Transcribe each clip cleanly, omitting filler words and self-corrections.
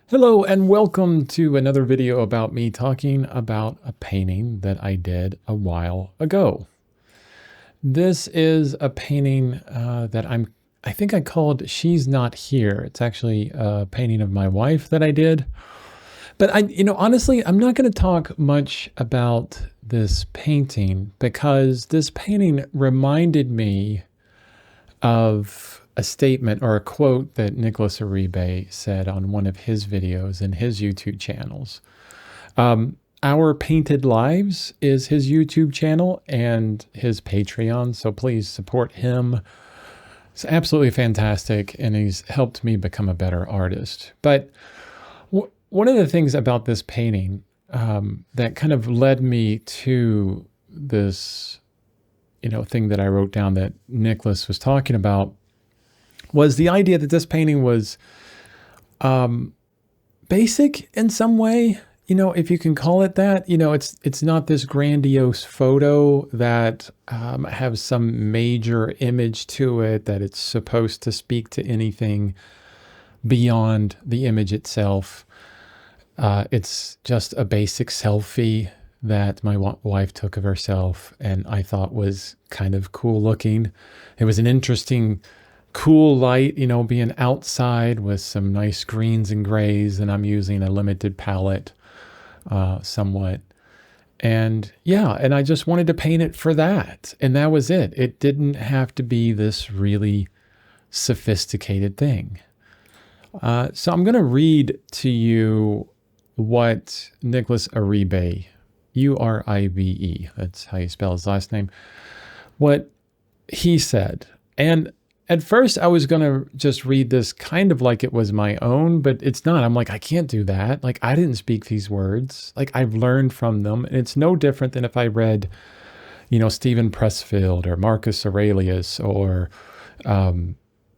Hello and welcome to another video about me talking about a painting that I did a while ago. This is a painting that I think I called She's Not Here. It's actually a painting of my wife that I did. But honestly, I'm not going to talk much about this painting because this painting reminded me of a statement or a quote that Nicolas Uribe said on one of his videos in his YouTube channels. Our Painted Lives is his YouTube channel and his Patreon, so please support him. It's absolutely fantastic, and he's helped me become a better artist. But one of the things about this painting that kind of led me to this thing that I wrote down that Nicholas was talking about was the idea that this painting was basic in some way, if you can call it that. It's not this grandiose photo that has some major image to it, that it's supposed to speak to anything beyond the image itself. It's just a basic selfie that my wife took of herself and I thought was kind of cool looking. It was an interesting, cool light, being outside with some nice greens and grays, and I'm using a limited palette somewhat. And I just wanted to paint it for that. And that was it. It didn't have to be this really sophisticated thing. So I'm going to read to you what Nicolas Uribe, Uribe, that's how you spell his last name, what he said. And at first I was going to just read this kind of like it was my own, but it's not. I'm like, I can't do that. Like, I didn't speak these words. Like, I've learned from them. And it's no different than if I read, Stephen Pressfield or Marcus Aurelius or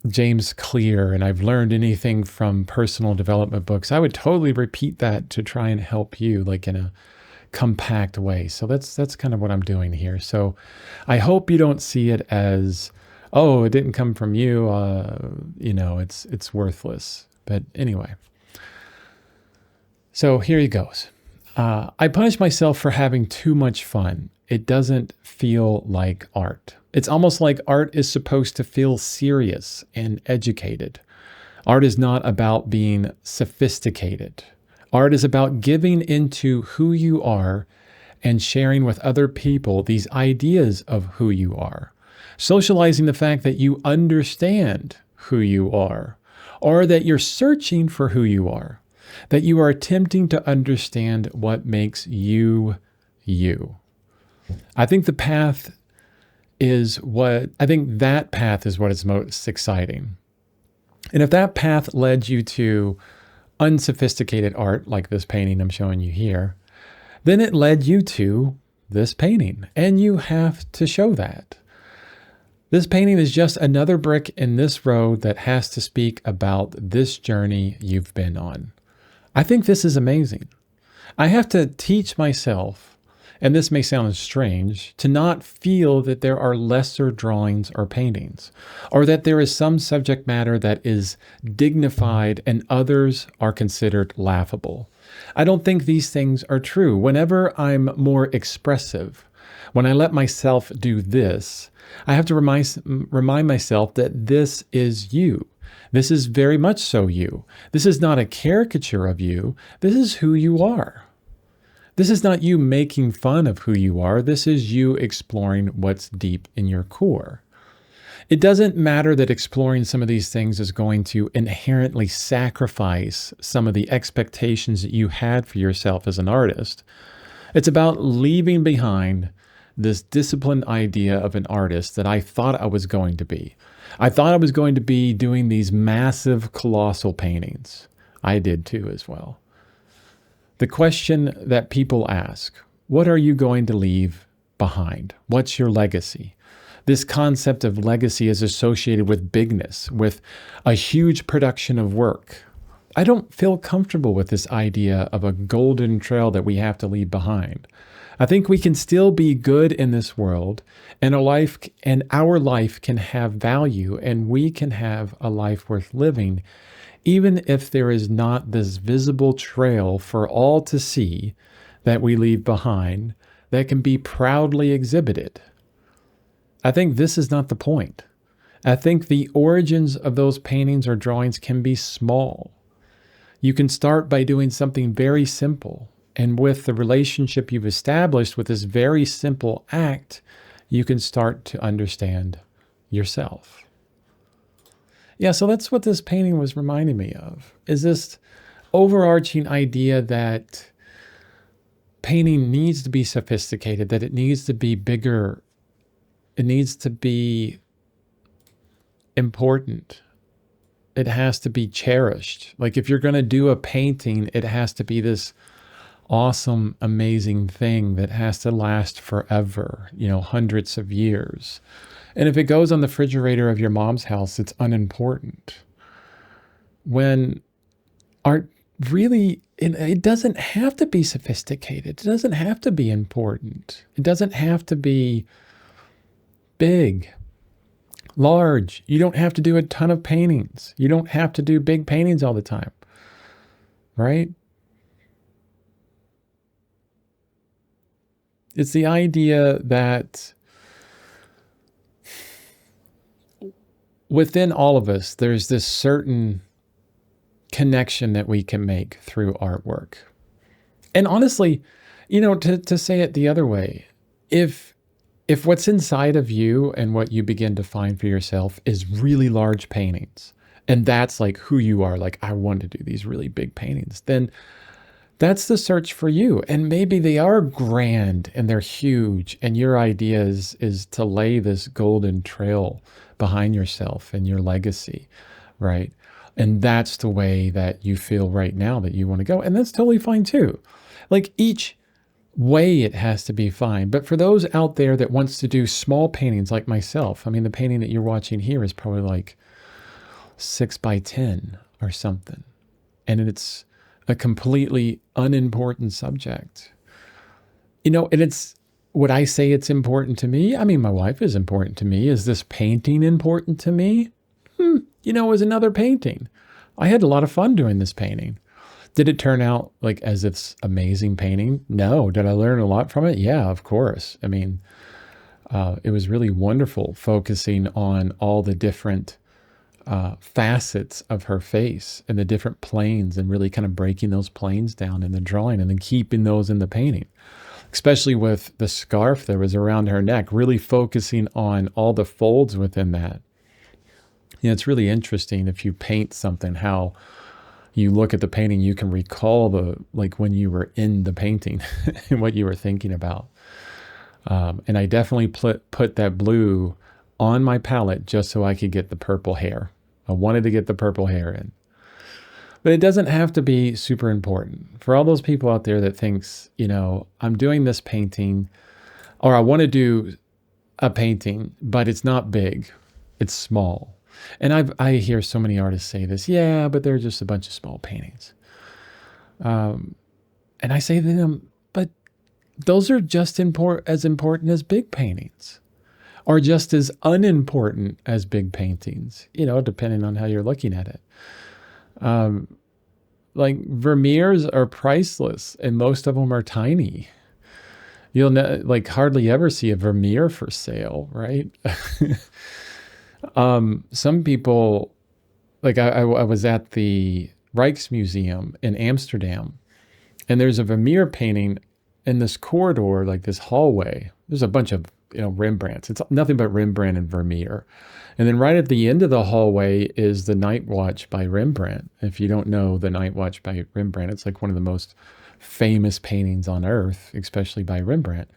James Clear, and I've learned anything from personal development books. I would totally repeat that to try and help you, like in a compact way. So that's kind of what I'm doing here. So I hope you don't see it as, oh, it didn't come from you. It's worthless. But anyway, so here he goes. I punish myself for having too much fun. It doesn't feel like art. It's almost like art is supposed to feel serious and educated. Art is not about being sophisticated. Art is about giving into who you are and sharing with other people these ideas of who you are. Socializing the fact that you understand who you are, or that you're searching for who you are, that you are attempting to understand what makes you, you. I think that path is what is most exciting. And if that path led you to unsophisticated art, like this painting I'm showing you here, then it led you to this painting, and you have to show that. This painting is just another brick in this road that has to speak about this journey you've been on. I think this is amazing. I have to teach myself, and this may sound strange, to not feel that there are lesser drawings or paintings, or that there is some subject matter that is dignified and others are considered laughable. I don't think these things are true. Whenever I'm more expressive, when I let myself do this, I have to remind myself that this is you. This is very much so you. This is not a caricature of you. This is who you are. This is not you making fun of who you are. This is you exploring what's deep in your core. It doesn't matter that exploring some of these things is going to inherently sacrifice some of the expectations that you had for yourself as an artist. It's about leaving behind this disciplined idea of an artist that I thought I was going to be. I thought I was going to be doing these massive, colossal paintings. I did too as well. The question that people ask, what are you going to leave behind? What's your legacy? This concept of legacy is associated with bigness, with a huge production of work. I don't feel comfortable with this idea of a golden trail that we have to leave behind. I think we can still be good in this world, and our life can have value, and we can have a life worth living even if there is not this visible trail for all to see that we leave behind that can be proudly exhibited. I think this is not the point. I think the origins of those paintings or drawings can be small. You can start by doing something very simple. And with the relationship you've established with this very simple act, you can start to understand yourself. Yeah, so that's what this painting was reminding me of, is this overarching idea that painting needs to be sophisticated, that it needs to be bigger, it needs to be important. It has to be cherished. Like if you're going to do a painting, it has to be this awesome, amazing thing that has to last forever, hundreds of years. And if it goes on the refrigerator of your mom's house, it's unimportant. When art really, it doesn't have to be sophisticated. It doesn't have to be important. It doesn't have to be big, large. You don't have to do a ton of paintings. You don't have to do big paintings all the time, right? It's the idea that within all of us, there's this certain connection that we can make through artwork. And honestly, to say it the other way, if what's inside of you and what you begin to find for yourself is really large paintings, and that's like who you are, like I want to do these really big paintings, then that's the search for you. And maybe they are grand and they're huge, and your idea is to lay this golden trail behind yourself and your legacy, right? And that's the way that you feel right now that you want to go. And that's totally fine too. Like each way it has to be fine. But for those out there that wants to do small paintings like myself, I mean, the painting that you're watching here is probably like 6x10 or something. And it's a completely unimportant subject. And it's, would I say it's important to me? I mean, my wife is important to me. Is this painting important to me? It was another painting. I had a lot of fun doing this painting. Did it turn out like as this amazing painting? No. Did I learn a lot from it? Yeah, of course. I mean, it was really wonderful focusing on all the different facets of her face and the different planes, and really kind of breaking those planes down in the drawing and then keeping those in the painting, especially with the scarf that was around her neck, really focusing on all the folds within that. It's really interesting if you paint something, how you look at the painting, you can recall when you were in the painting and what you were thinking about. And I definitely put that blue on my palette just so I could get the purple hair. I wanted to get the purple hair in. But it doesn't have to be super important. For all those people out there that thinks, I'm doing this painting, or I want to do a painting, but it's not big, it's small. And I hear so many artists say this, yeah, but they're just a bunch of small paintings. And I say to them, but those are just as important as big paintings, or just as unimportant as big paintings, depending on how you're looking at it. Like Vermeers are priceless, and most of them are tiny. You'll hardly ever see a Vermeer for sale, right? Some people, I was at the Rijksmuseum in Amsterdam, and there's a Vermeer painting in this corridor, like this hallway. There's a bunch of, Rembrandts. It's nothing but Rembrandt and Vermeer. And then right at the end of the hallway is the Night Watch by Rembrandt. If you don't know the Night Watch by Rembrandt, it's like one of the most famous paintings on earth, especially by Rembrandt.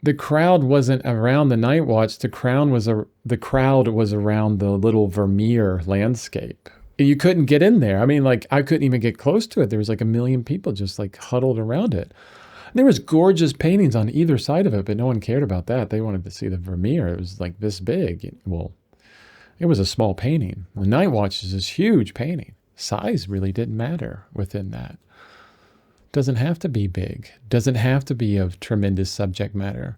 The crowd wasn't around the Night Watch. The crowd was around the little Vermeer landscape. You couldn't get in there. I mean, I couldn't even get close to it. There was 1 million people just huddled around it. And there was gorgeous paintings on either side of it, but no one cared about that. They wanted to see the Vermeer. It was this big. Well, it was a small painting. The Night Watch is this huge painting. Size really didn't matter within that. Doesn't have to be big. Doesn't have to be of tremendous subject matter.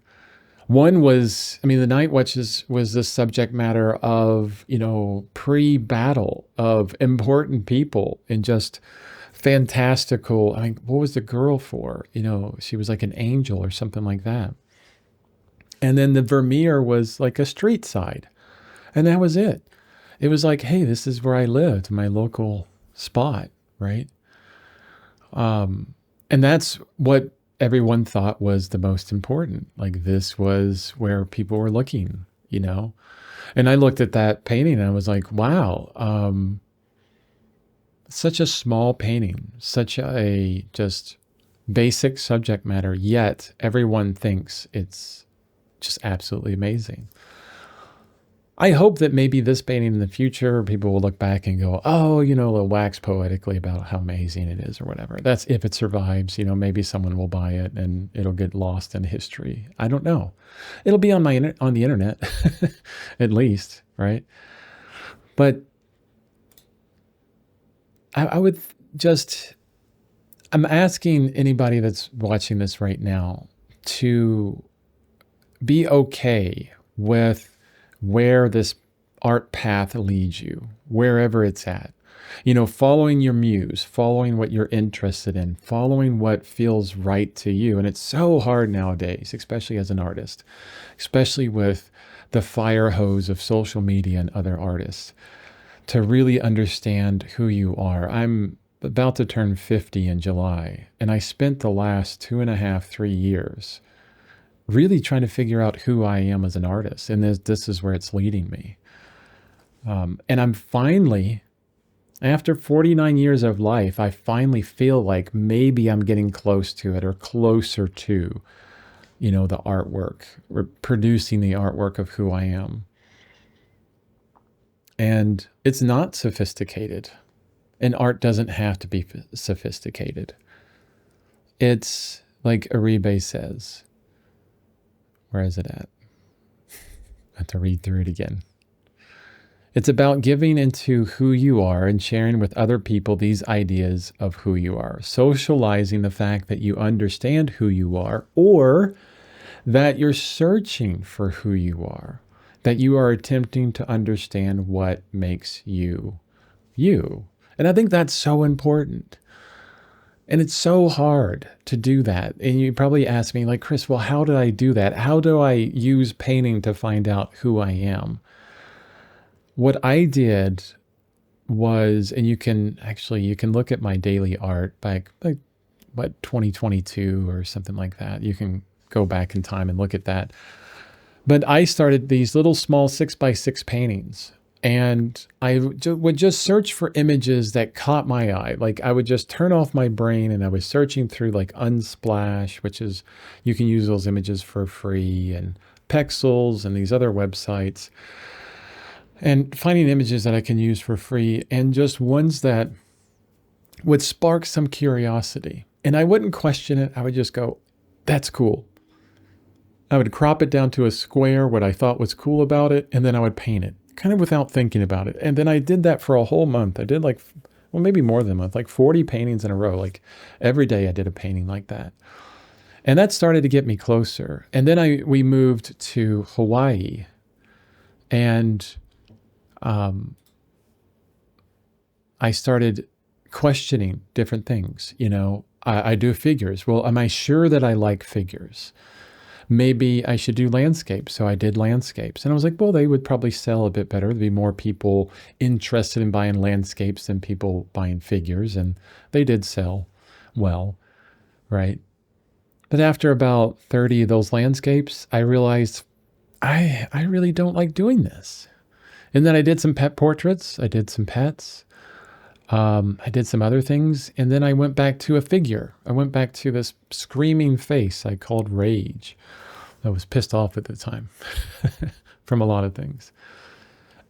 One was, I mean, the Night Watches was the subject matter of, pre-battle of important people and just fantastical. I mean, what was the girl for? She was like an angel or something like that. And then the Vermeer was like a street side. And that was it. It was like, hey, this is where I lived, my local spot, right? And that's what everyone thought was the most important. Like this was where people were looking. And I looked at that painting and I was like, wow, such a small painting, such a just basic subject matter, yet everyone thinks it's just absolutely amazing. I hope that maybe this painting in the future, people will look back and go, oh, they'll wax poetically about how amazing it is or whatever. That's if it survives, maybe someone will buy it and it'll get lost in history. I don't know. It'll be on on the internet, at least, right? But I would I'm asking anybody that's watching this right now to be okay with where this art path leads you, wherever it's at. Following your muse, following what you're interested in, following what feels right to you. And it's so hard nowadays, especially as an artist, especially with the fire hose of social media and other artists, to really understand who you are. I'm about to turn 50 in July, and I spent the last 2.5, 3 years really trying to figure out who I am as an artist. And this is where it's leading me. And I'm finally, after 49 years of life, I finally feel like maybe I'm getting close to it or closer to, the artwork, or producing the artwork of who I am. And it's not sophisticated. And art doesn't have to be sophisticated. It's like Uribe says. Where is it at? I have to read through it again. It's about giving into who you are and sharing with other people these ideas of who you are. Socializing the fact that you understand who you are, or that you're searching for who you are. That you are attempting to understand what makes you, you. And I think that's so important. And it's so hard to do that. And you probably ask me, like, Chris, well, how did I do that? How do I use painting to find out who I am? What I did was, and you can look at my daily art back, like, 2022 or something like that. You can go back in time and look at that. But I started these little small 6x6 paintings. And I would just search for images that caught my eye. Like I would just turn off my brain and I was searching through like Unsplash, which is, you can use those images for free, and Pexels and these other websites, and finding images that I can use for free and just ones that would spark some curiosity. And I wouldn't question it. I would just go, that's cool. I would crop it down to a square, what I thought was cool about it, and then I would paint it. Kind of without thinking about it. And then I did that for a whole month. I did maybe more than a month, like 40 paintings in a row. Like every day I did a painting like that. And that started to get me closer. And then we moved to Hawaii, and I started questioning different things. I do figures. Well, am I sure that I like figures? Maybe I should do landscapes. So I did landscapes. And I was like, well, they would probably sell a bit better. There'd be more people interested in buying landscapes than people buying figures. And they did sell well, right? But after about 30 of those landscapes, I realized I really don't like doing this. And then I did some pet portraits. I did some pets. I did some other things. And then I went back to a figure. I went back to this screaming face I called Rage. I was pissed off at the time from a lot of things.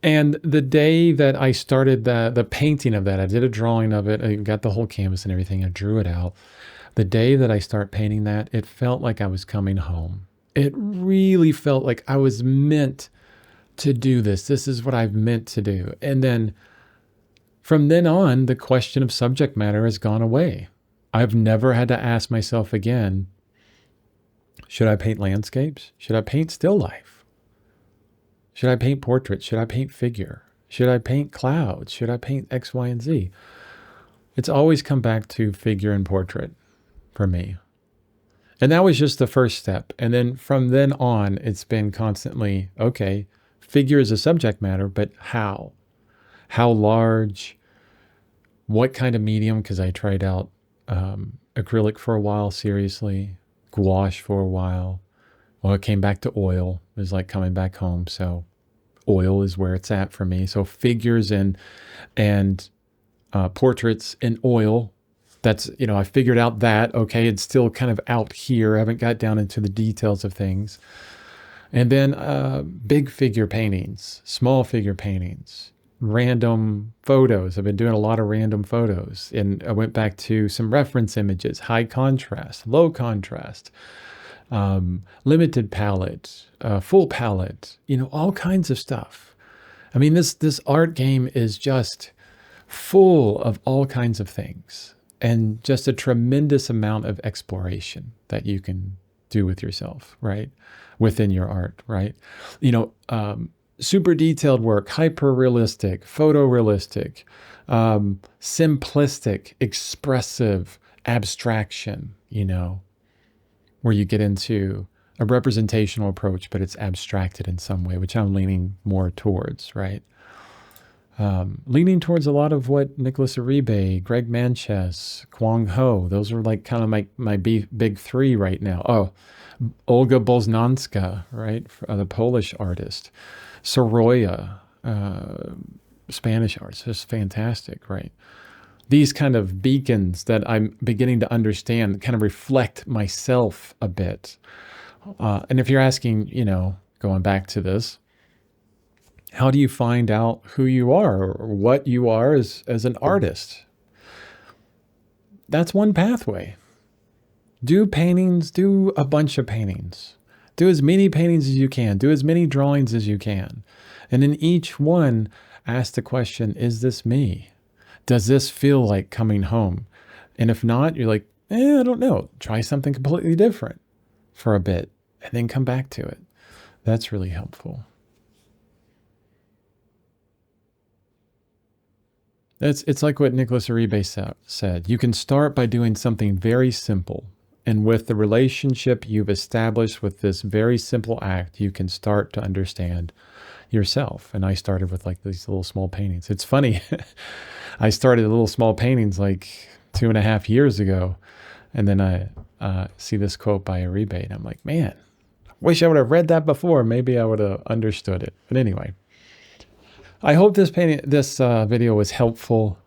And the day that I started the painting of that, I did a drawing of it. I got the whole canvas and everything. I drew it out. The day that I start painting that, it felt like I was coming home. It really felt like I was meant to do this. This is what I've meant to do. And then from then on, the question of subject matter has gone away. I've never had to ask myself again, Should I paint landscapes? Should I paint still life? Should I paint portraits? Should I paint figure? Should I paint clouds? Should I paint X, Y, and Z? It's always come back to figure and portrait for me. And that was just the first step. And then from then on, it's been constantly, okay, figure is a subject matter, but how? How large? What kind of medium? Because I tried out acrylic for a while, seriously, gouache for a while. Well, it came back to oil. It was like coming back home. So oil is where it's at for me. So figures and portraits in oil. That's, I figured out that, okay, it's still kind of out here. I haven't got down into the details of things. And then big figure paintings, small figure paintings, random photos. I've been doing a lot of random photos. And I went back to some reference images, high contrast, low contrast, limited palette, full palette, all kinds of stuff. I mean, this art game is just full of all kinds of things and just a tremendous amount of exploration that you can do with yourself, right? Within your art, right? Super detailed work, hyper realistic, photorealistic, simplistic, expressive, abstraction, where you get into a representational approach, but it's abstracted in some way, which I'm leaning more towards, right? Leaning towards a lot of what Nicolas Uribe, Greg Manches, Kwang Ho, those are like kind of my big three right now. Oh, Olga Boznanska, right? The Polish artist. Soroya, Spanish artist, just fantastic, right? These kind of beacons that I'm beginning to understand kind of reflect myself a bit. And if you're asking, going back to this, how do you find out who you are or what you are as an artist? That's one pathway. Do paintings, do a bunch of paintings. Do as many paintings as you can. Do as many drawings as you can. And in each one, ask the question, is this me? Does this feel like coming home? And if not, you're like, I don't know. Try something completely different for a bit and then come back to it. That's really helpful. It's like what Nicolas Uribe said. You can start by doing something very simple. And with the relationship you've established with this very simple act, you can start to understand yourself. And I started with like these little small paintings. It's funny. I started little small paintings like 2.5 years ago. And then I see this quote by Uribe and I'm like, man, I wish I would have read that before. Maybe I would have understood it. But anyway, I hope this video was helpful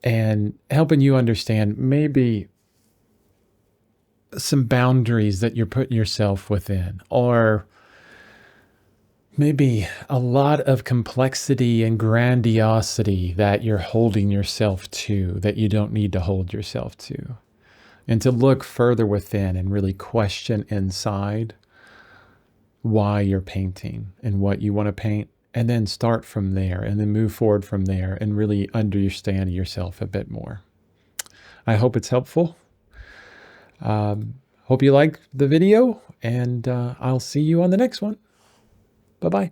and helping you understand maybe some boundaries that you're putting yourself within, or maybe a lot of complexity and grandiosity that you're holding yourself to that you don't need to hold yourself to, and to look further within and really question inside why you're painting and what you want to paint, and then start from there and then move forward from there and really understand yourself a bit more. I hope it's helpful. Hope you like the video, and I'll see you on the next one. Bye-bye.